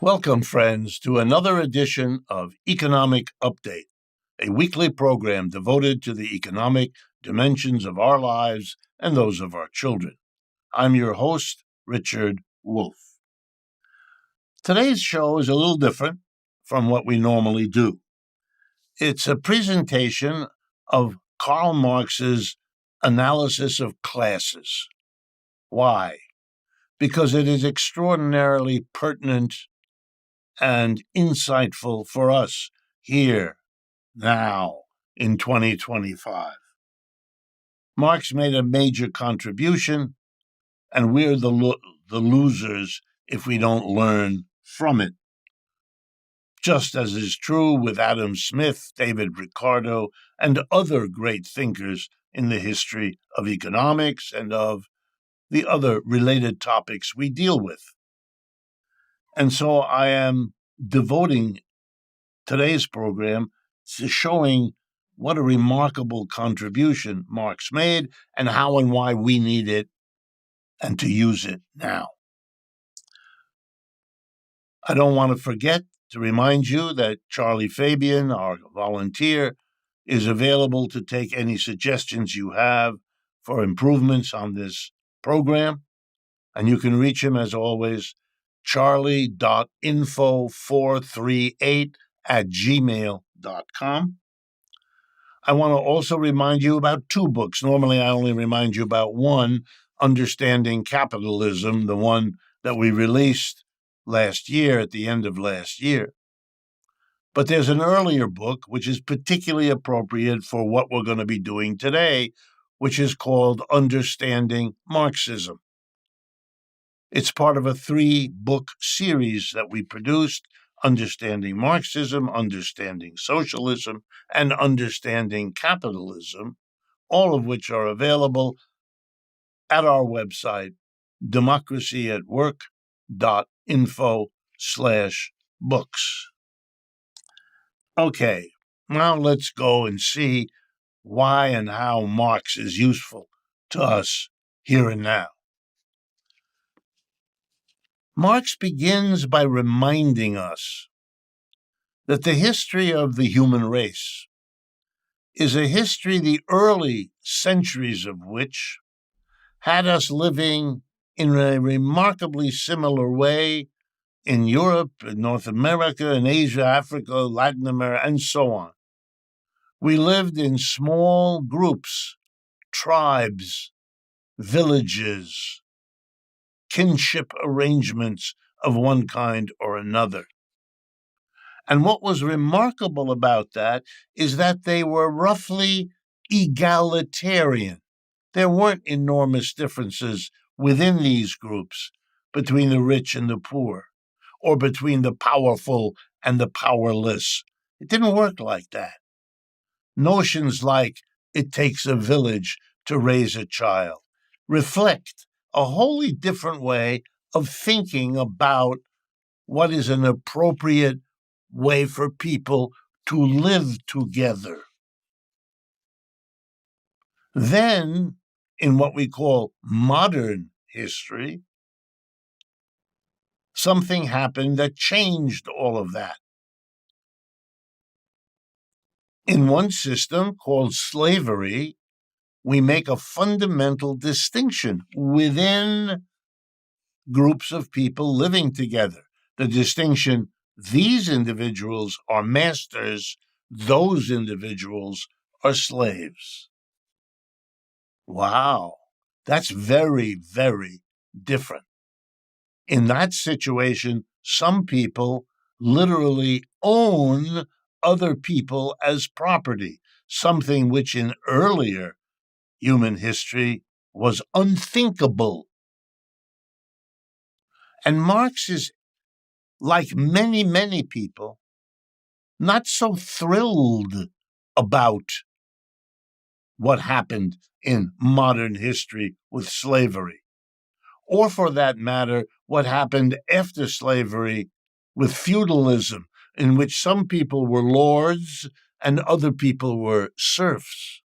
Welcome, friends, to another edition of Economic Update, a weekly program devoted to the economic dimensions of our lives and those of our children. I'm your host, Richard Wolff. Today's show is a little different from what we normally do. It's a presentation of Karl Marx's analysis of classes. Why? Because it is extraordinarily pertinent and insightful for us here, now, in 2025. Marx made a major contribution, and we're the losers if we don't learn from it. Just as is true with Adam Smith, David Ricardo, and other great thinkers in the history of economics and of the other related topics we deal with. And so I am devoting today's program to showing what a remarkable contribution Marx made and how and why we need it and to use it now. I don't want to forget to remind you that Charlie Fabian, our volunteer, is available to take any suggestions you have for improvements on this program. And you can reach him, as always, charlie.info438@gmail.com. I want to also remind you about two books. Normally, I only remind you about one, Understanding Capitalism, the one that we released last year, at the end of last year. But there's an earlier book, which is particularly appropriate for what we're going to be doing today, which is called Understanding Marxism. It's part of a 3-book series that we produced, Understanding Marxism, Understanding Socialism, and Understanding Capitalism, all of which are available at our website, democracyatwork.info/books. Okay, now let's go and see why and how Marx is useful to us here and now. Marx begins by reminding us that the history of the human race is a history, the early centuries of which had us living in a remarkably similar way in Europe, in North America, in Asia, Africa, Latin America, and so on. We lived in small groups, tribes, villages, kinship arrangements of one kind or another. And what was remarkable about that is that they were roughly egalitarian. There weren't enormous differences within these groups between the rich and the poor, or between the powerful and the powerless. It didn't work like that. Notions like it takes a village to raise a child reflect a wholly different way of thinking about what is an appropriate way for people to live together. Then, in what we call modern history, something happened that changed all of that. In one system called slavery, we make a fundamental distinction within groups of people living together. The distinction, these individuals are masters, those individuals are slaves. Wow, that's very, very different. In that situation, some people literally own other people as property, something which in earlier human history was unthinkable. And Marx is, like many, many people, not so thrilled about what happened in modern history with slavery, or for that matter, what happened after slavery with feudalism, in which some people were lords and other people were serfs.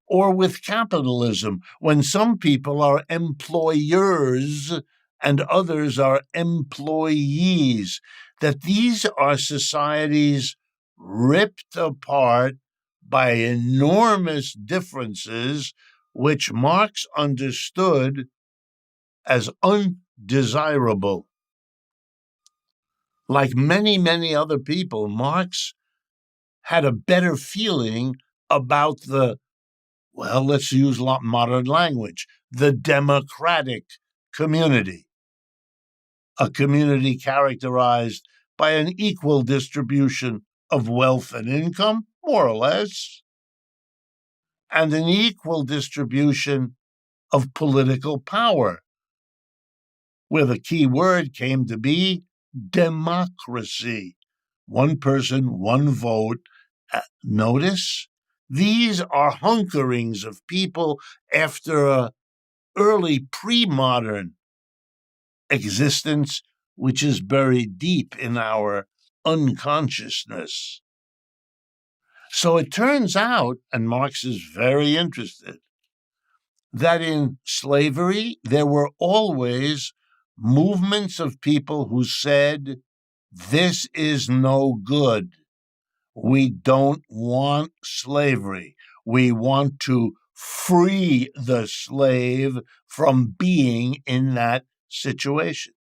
Or with capitalism, when some people are employers and others are employees, that these are societies ripped apart by enormous differences, which Marx understood as undesirable. Like many, many other people, Marx had a better feeling about let's use modern language, the democratic community, a community characterized by an equal distribution of wealth and income, more or less, and an equal distribution of political power, where the key word came to be democracy. One person, one vote. Notice, these are hunkerings of people after an early pre-modern existence, which is buried deep in our unconsciousness. So it turns out, and Marx is very interested, that in slavery there were always movements of people who said, this is no good. We don't want slavery. We want to free the slave from being in that situation.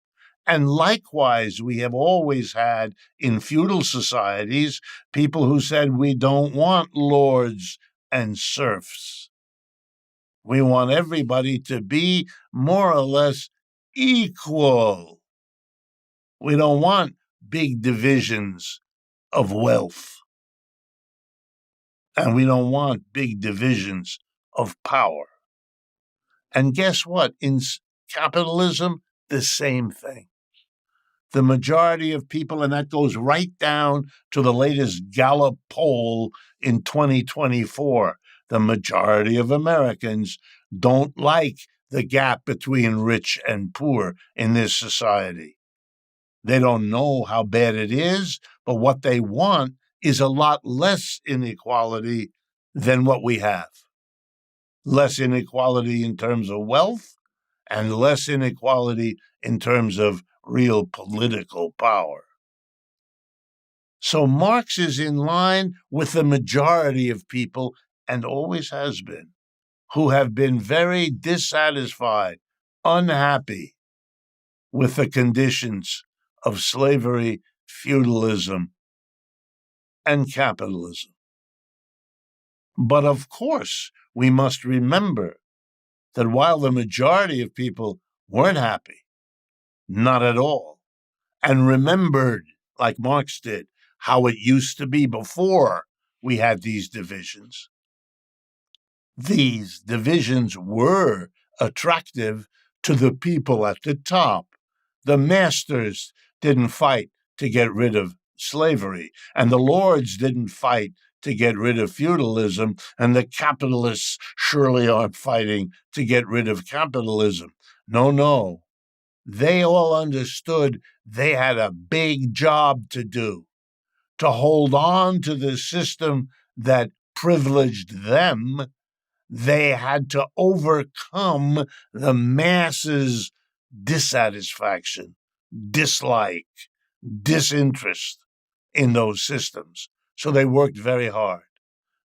And likewise, we have always had in feudal societies people who said, we don't want lords and serfs. We want everybody to be more or less equal. We don't want big divisions of wealth. And we don't want big divisions of power. And guess what? In capitalism, the same thing. The majority of people, and that goes right down to the latest Gallup poll in 2024, the majority of Americans don't like the gap between rich and poor in this society. They don't know how bad it is, but what they want is a lot less inequality than what we have. Less inequality in terms of wealth and less inequality in terms of real political power. So Marx is in line with the majority of people, and always has been, who have been very dissatisfied, unhappy with the conditions of slavery, feudalism, and capitalism. But of course, we must remember that while the majority of people weren't happy, not at all, and remembered, like Marx did, how it used to be before we had these divisions. These divisions were attractive to the people at the top. The masters didn't fight to get rid of slavery, and the lords didn't fight to get rid of feudalism, and the capitalists surely aren't fighting to get rid of capitalism. No. They all understood they had a big job to do, to hold on to the system that privileged them. They had to overcome the masses' dissatisfaction, dislike, disinterest in those systems. So they worked very hard.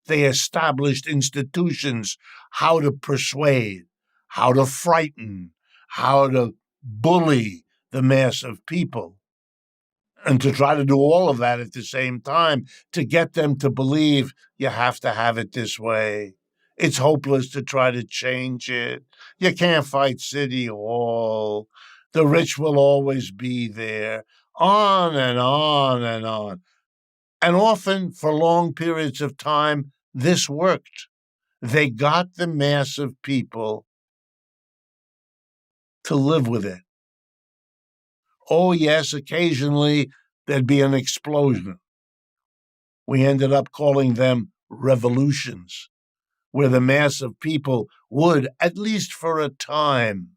They established institutions, how to persuade, how to frighten, how to bully the mass of people, and to try to do all of that at the same time to get them to believe you have to have it this way. It's hopeless to try to change it. You can't fight City Hall. The rich will always be there. On and on and on. And often, for long periods of time, this worked. They got the mass of people to live with it. Oh, yes, occasionally there'd be an explosion. We ended up calling them revolutions, where the mass of people would, at least for a time,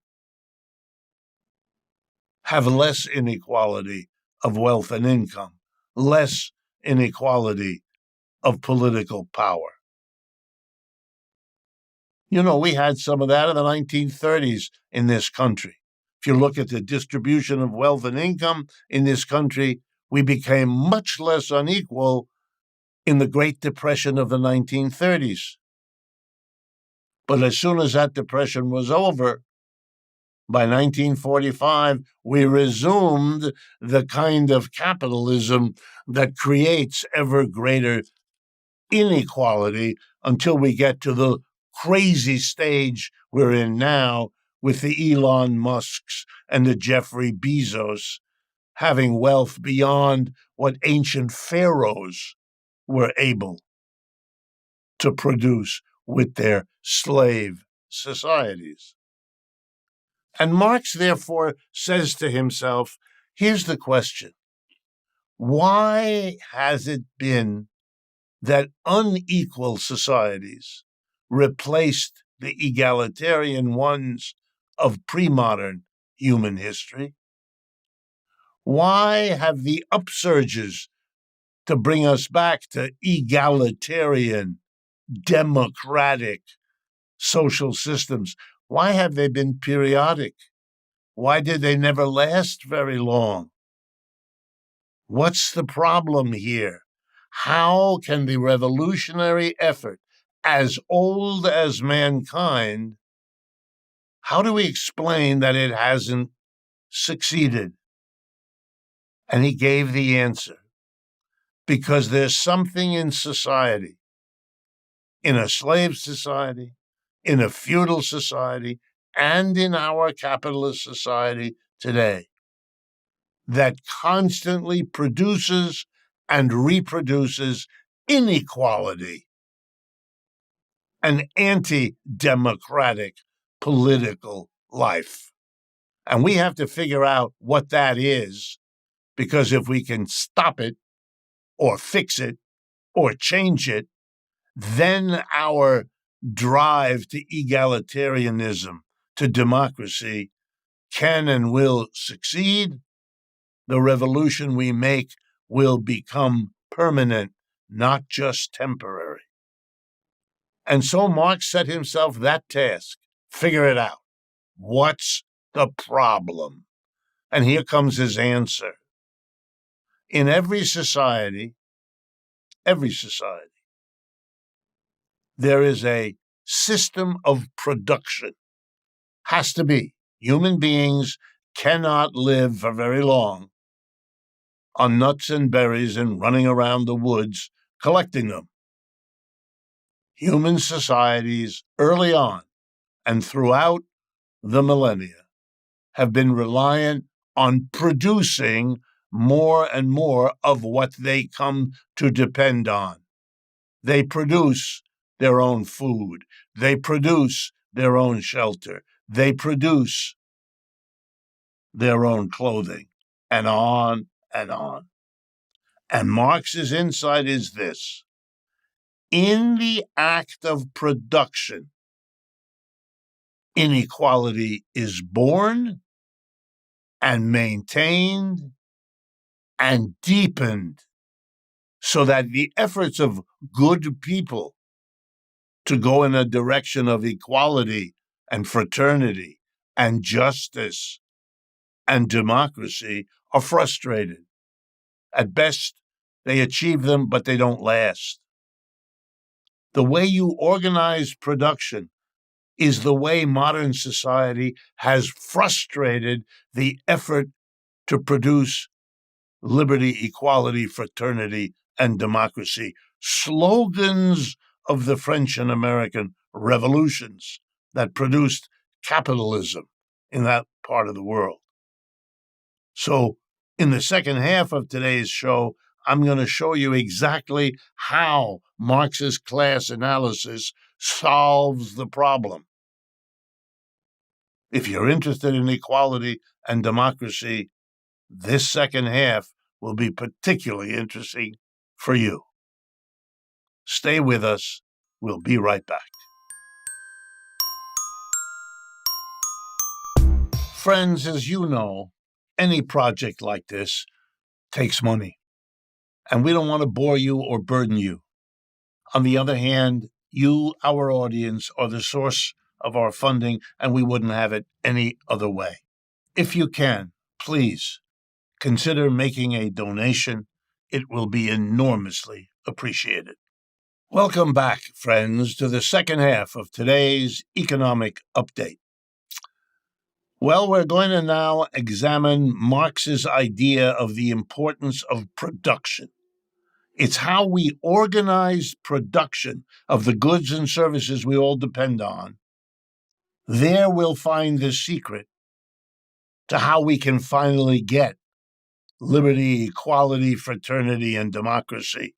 have less inequality of wealth and income, less inequality of political power. You know, we had some of that in the 1930s in this country. If you look at the distribution of wealth and income in this country, we became much less unequal in the Great Depression of the 1930s. But as soon as that depression was over, by 1945, we resumed the kind of capitalism that creates ever greater inequality until we get to the crazy stage we're in now with the Elon Musks and the Jeffrey Bezos having wealth beyond what ancient pharaohs were able to produce with their slave societies. And Marx, therefore, says to himself, here's the question. Why has it been that unequal societies replaced the egalitarian ones of pre-modern human history? Why have the upsurges to bring us back to egalitarian, democratic social systems, why have they been periodic? Why did they never last very long? What's the problem here? How can the revolutionary effort, as old as mankind, how do we explain that it hasn't succeeded? And he gave the answer. Because there's something in society, in a slave society, in a feudal society, and in our capitalist society today, that constantly produces and reproduces inequality, an anti-democratic political life. And we have to figure out what that is, because if we can stop it, or fix it, or change it, then our drive to egalitarianism, to democracy, can and will succeed. The revolution we make will become permanent, not just temporary. And so Marx set himself that task. Figure it out. What's the problem? And here comes his answer. In every society, there is a system of production. Has to be. Human beings cannot live for very long on nuts and berries and running around the woods collecting them. Human societies early on and throughout the millennia have been reliant on producing more and more of what they come to depend on. They produce their own food. They produce their own shelter. They produce their own clothing, and on and on. And Marx's insight is this. In the act of production, inequality is born and maintained and deepened, so that the efforts of good people to go in a direction of equality and fraternity and justice and democracy are frustrated. At best, they achieve them, but they don't last. The way you organize production is the way modern society has frustrated the effort to produce liberty, equality, fraternity, and democracy, slogans of the French and American revolutions that produced capitalism in that part of the world. So in the second half of today's show, I'm going to show you exactly how Marx's class analysis solves the problem. If you're interested in equality and democracy, this second half will be particularly interesting for you. Stay with us. We'll be right back. Friends, as you know, any project like this takes money, and we don't want to bore you or burden you. On the other hand, you, our audience, are the source of our funding, and we wouldn't have it any other way. If you can, please consider making a donation. It will be enormously appreciated. Welcome back, friends, to the second half of today's economic update. Well, we're going to now examine Marx's idea of the importance of production. It's how we organize production of the goods and services we all depend on. There we'll find the secret to how we can finally get liberty, equality, fraternity, and democracy,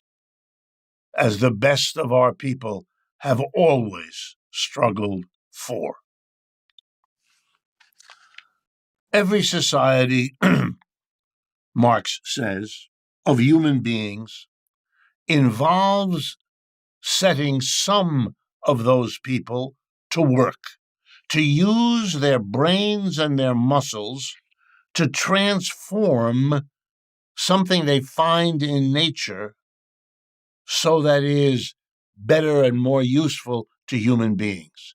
as the best of our people have always struggled for. Every society, Marx says, of human beings involves setting some of those people to work, to use their brains and their muscles to transform something they find in nature so that it is better and more useful to human beings.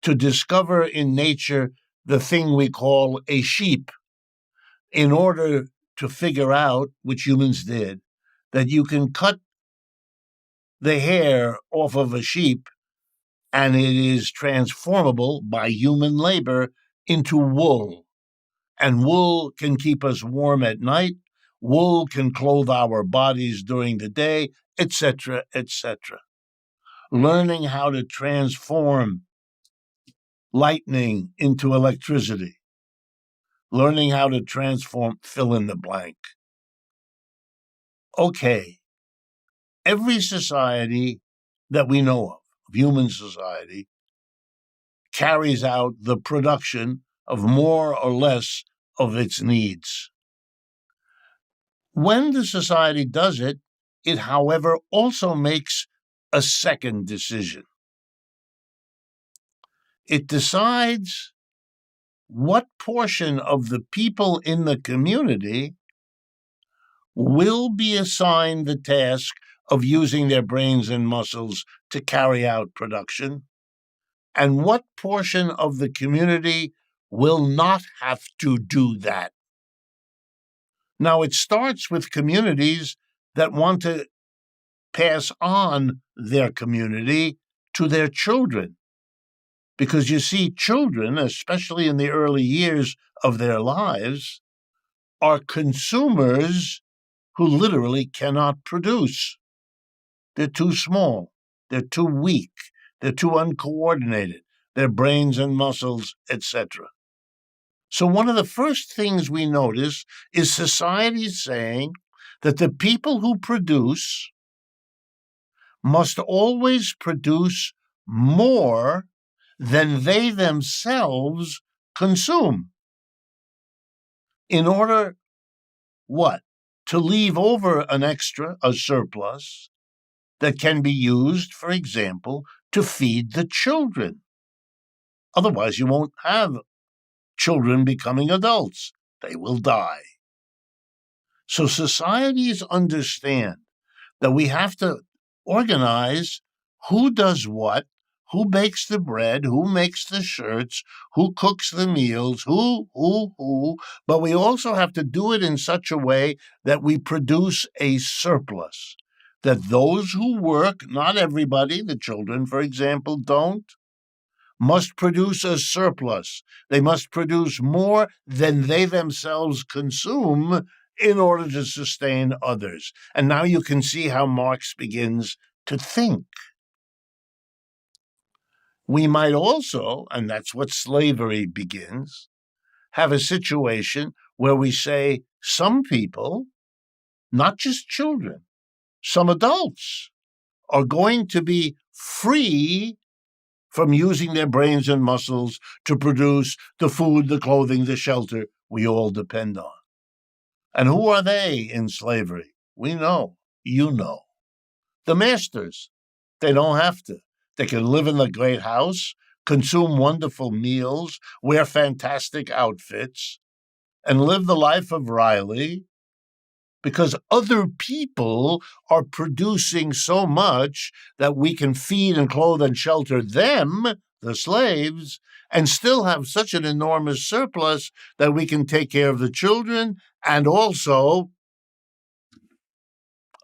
To discover in nature the thing we call a sheep, in order to figure out, which humans did, that you can cut the hair off of a sheep and it is transformable by human labor into wool. And wool can keep us warm at night. Wool can clothe our bodies during the day, etc., etc. Learning how to transform lightning into electricity. Learning how to transform fill in the blank. Okay, every society that we know of human society, carries out the production of more or less of its needs. When the society does it, it, however, also makes a second decision. It decides what portion of the people in the community will be assigned the task of using their brains and muscles to carry out production, and what portion of the community will not have to do that. Now, it starts with communities that want to pass on their community to their children. Because you see, children, especially in the early years of their lives, are consumers who literally cannot produce. They're too small. They're too weak. They're too uncoordinated. Their brains and muscles, etc. So one of the first things we notice is society saying that the people who produce must always produce more than they themselves consume. In order, what? To leave over an extra, a surplus, that can be used, for example, to feed the children. Otherwise, you won't have children becoming adults. They will die. So societies understand that we have to organize who does what, who bakes the bread, who makes the shirts, who cooks the meals, who, but we also have to do it in such a way that we produce a surplus, that those who work, not everybody, the children, for example, don't, must produce a surplus. They must produce more than they themselves consume in order to sustain others. And now you can see how Marx begins to think. We might also, and that's what slavery begins, have a situation where we say some people, not just children, some adults, are going to be free from using their brains and muscles to produce the food, the clothing, the shelter we all depend on. And who are they in slavery? We know, you know. The masters. They don't have to. They can live in the great house, consume wonderful meals, wear fantastic outfits, and live the life of Riley, because other people are producing so much that we can feed and clothe and shelter them the slaves, and still have such an enormous surplus that we can take care of the children and also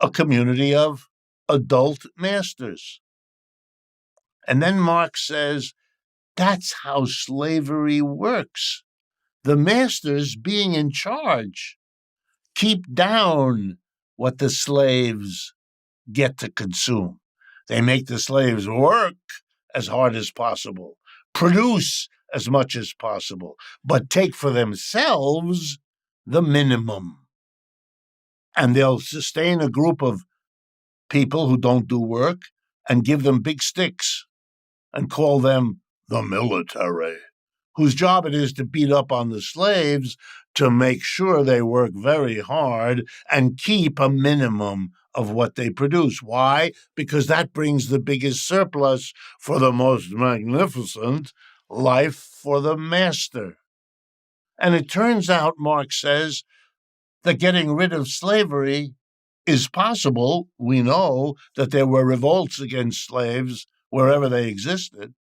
a community of adult masters. And then Marx says, that's how slavery works. The masters, being in charge, keep down what the slaves get to consume. They make the slaves work as hard as possible, produce as much as possible, but take for themselves the minimum. And they'll sustain a group of people who don't do work and give them big sticks and call them the military, whose job it is to beat up on the slaves to make sure they work very hard and keep a minimum of what they produce. Why? Because that brings the biggest surplus for the most magnificent life for the master. And it turns out, Marx says, that getting rid of slavery is possible. We know that there were revolts against slaves wherever they existed,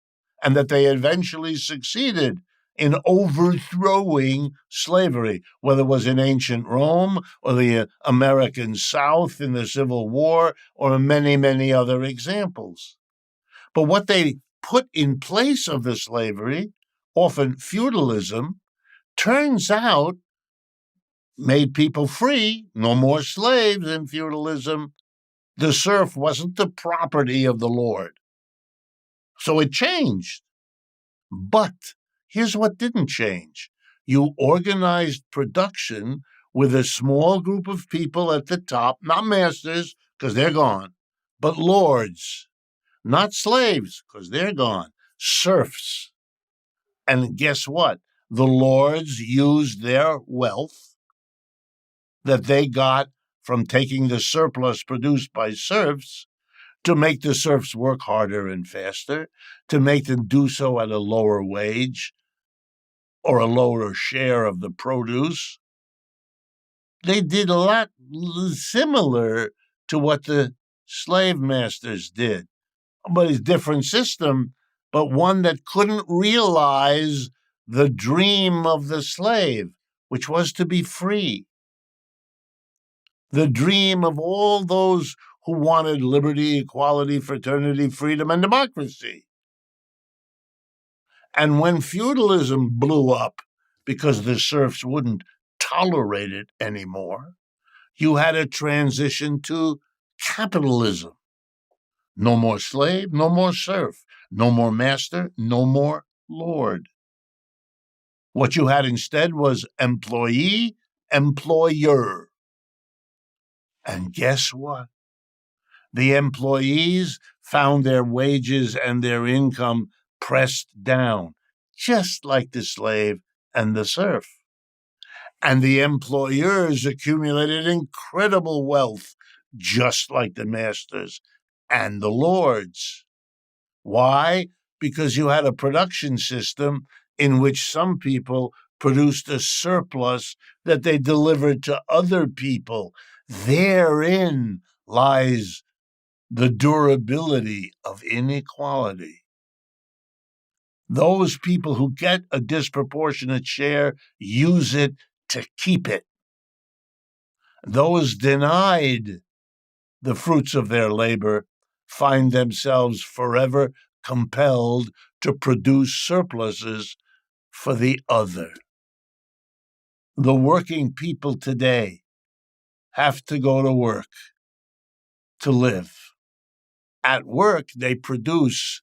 and that they eventually succeeded in overthrowing slavery, whether it was in ancient Rome or the American South in the Civil War or many, many other examples. But what they put in place of the slavery, often feudalism, turns out made people free, no more slaves in feudalism. The serf wasn't the property of the lord. So it changed. But here's what didn't change. You organized production with a small group of people at the top, not masters, because they're gone, but lords, not slaves, because they're gone, serfs. And guess what? The lords used their wealth that they got from taking the surplus produced by serfs to make the serfs work harder and faster, to make them do so at a lower wage or a lower share of the produce. They did a lot similar to what the slave masters did, but a different system, but one that couldn't realize the dream of the slave, which was to be free. The dream of all those who wanted liberty, equality, fraternity, freedom, and democracy. And when feudalism blew up because the serfs wouldn't tolerate it anymore, you had a transition to capitalism. No more slave, no more serf, no more master, no more lord. What you had instead was employee, employer. And guess what? The employees found their wages and their income pressed down, just like the slave and the serf. And the employers accumulated incredible wealth, just like the masters and the lords. Why? Because you had a production system in which some people produced a surplus that they delivered to other people. Therein lies the durability of inequality. Those people who get a disproportionate share use it to keep it. Those denied the fruits of their labor find themselves forever compelled to produce surpluses for the other. The working people today have to go to work to live. At work, they produce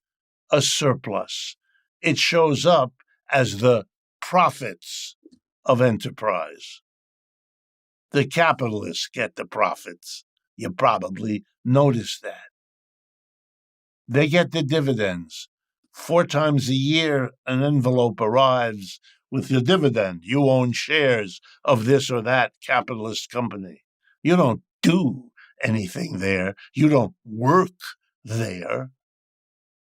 a surplus. It shows up as the profits of enterprise. The capitalists get the profits. You probably noticed that. They get the dividends. 4 times a year, an envelope arrives with the dividend. You own shares of this or that capitalist company. You don't do anything there. You don't work there.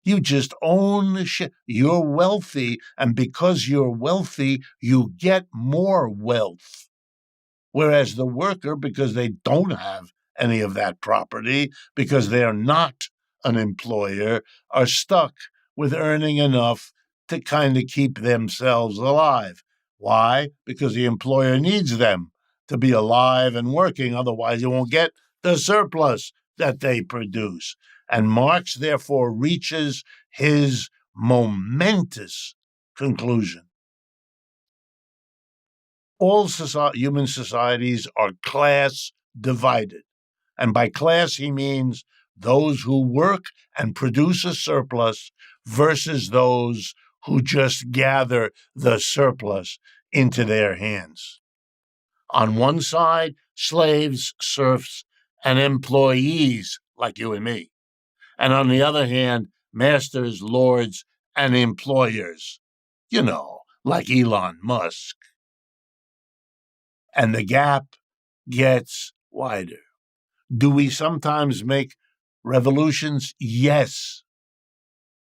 You just own the share. You're wealthy, and because you're wealthy, you get more wealth. Whereas the worker, because they don't have any of that property, because they're not an employer, are stuck with earning enough to kind of keep themselves alive. Why? Because the employer needs them to be alive and working. Otherwise, you won't get the surplus that they produce. And Marx, therefore, reaches his momentous conclusion. All human societies are class divided. And by class, he means those who work and produce a surplus versus those who just gather the surplus into their hands. On one side, slaves, serfs, and employees like you and me. And on the other hand, masters, lords, and employers, like Elon Musk. And the gap gets wider. Do we sometimes make revolutions? Yes.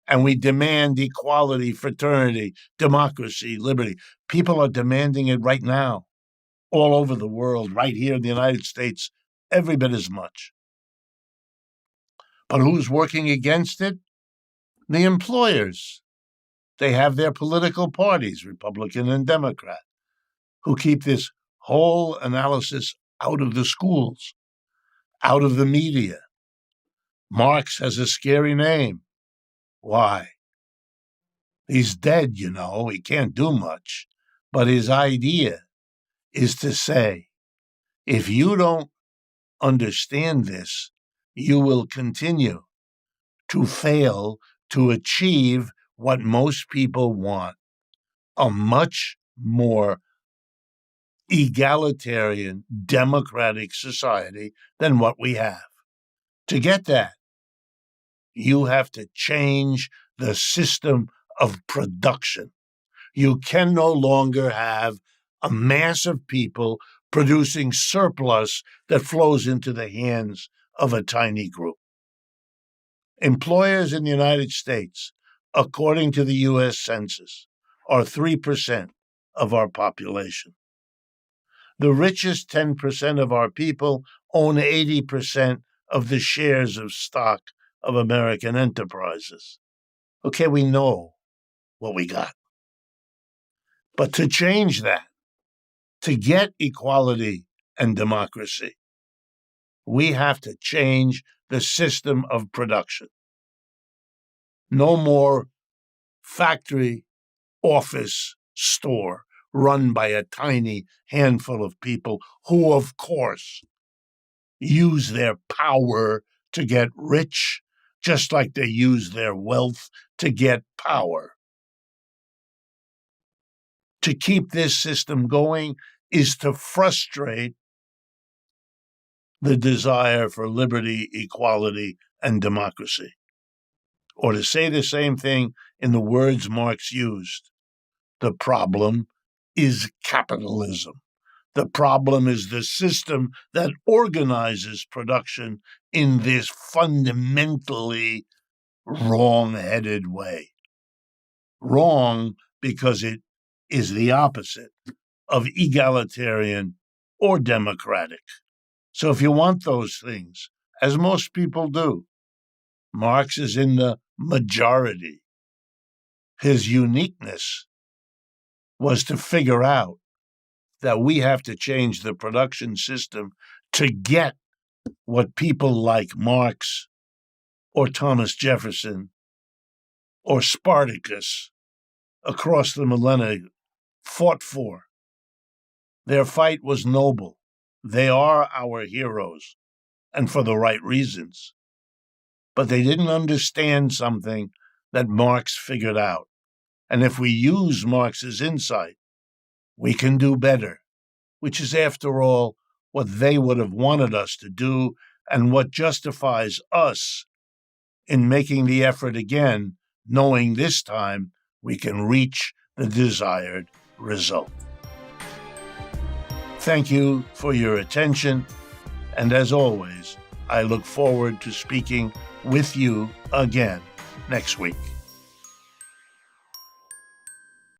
And we demand equality, fraternity, democracy, liberty. People are demanding it right now, all over the world, right here in the United States, every bit as much. But who's working against it? The employers. They have their political parties, Republican and Democrat, who keep this whole analysis out of the schools, out of the media. Marx has a scary name. Why? He's dead, he can't do much. But his idea is to say, if you don't understand this, you will continue to fail to achieve what most people want, a much more egalitarian, democratic society than what we have. To get that, you have to change the system of production. You can no longer have a mass of people producing surplus that flows into the hands of a tiny group. Employers in the United States, according to the U.S. Census, are 3% of our population. The richest 10% of our people own 80% of the shares of stock of American enterprises. Okay, we know what we got. But to change that, to get equality and democracy, we have to change the system of production. No more factory, office, store run by a tiny handful of people who, of course, use their power to get rich, just like they use their wealth to get power. To keep this system going is to frustrate the desire for liberty, equality, and democracy. Or to say the same thing in the words Marx used, the problem is capitalism. The problem is the system that organizes production in this fundamentally wrong-headed way. Wrong because it is the opposite of egalitarian or democratic. So if you want those things, as most people do, Marx is in the majority. His uniqueness was to figure out that we have to change the production system to get what people like Marx or Thomas Jefferson or Spartacus across the millennia fought for. Their fight was noble. They are our heroes, and for the right reasons. But they didn't understand something that Marx figured out. And if we use Marx's insight, we can do better, which is, after all, what they would have wanted us to do and what justifies us in making the effort again, knowing this time we can reach the desired result. Thank you for your attention, and as always, I look forward to speaking with you again next week.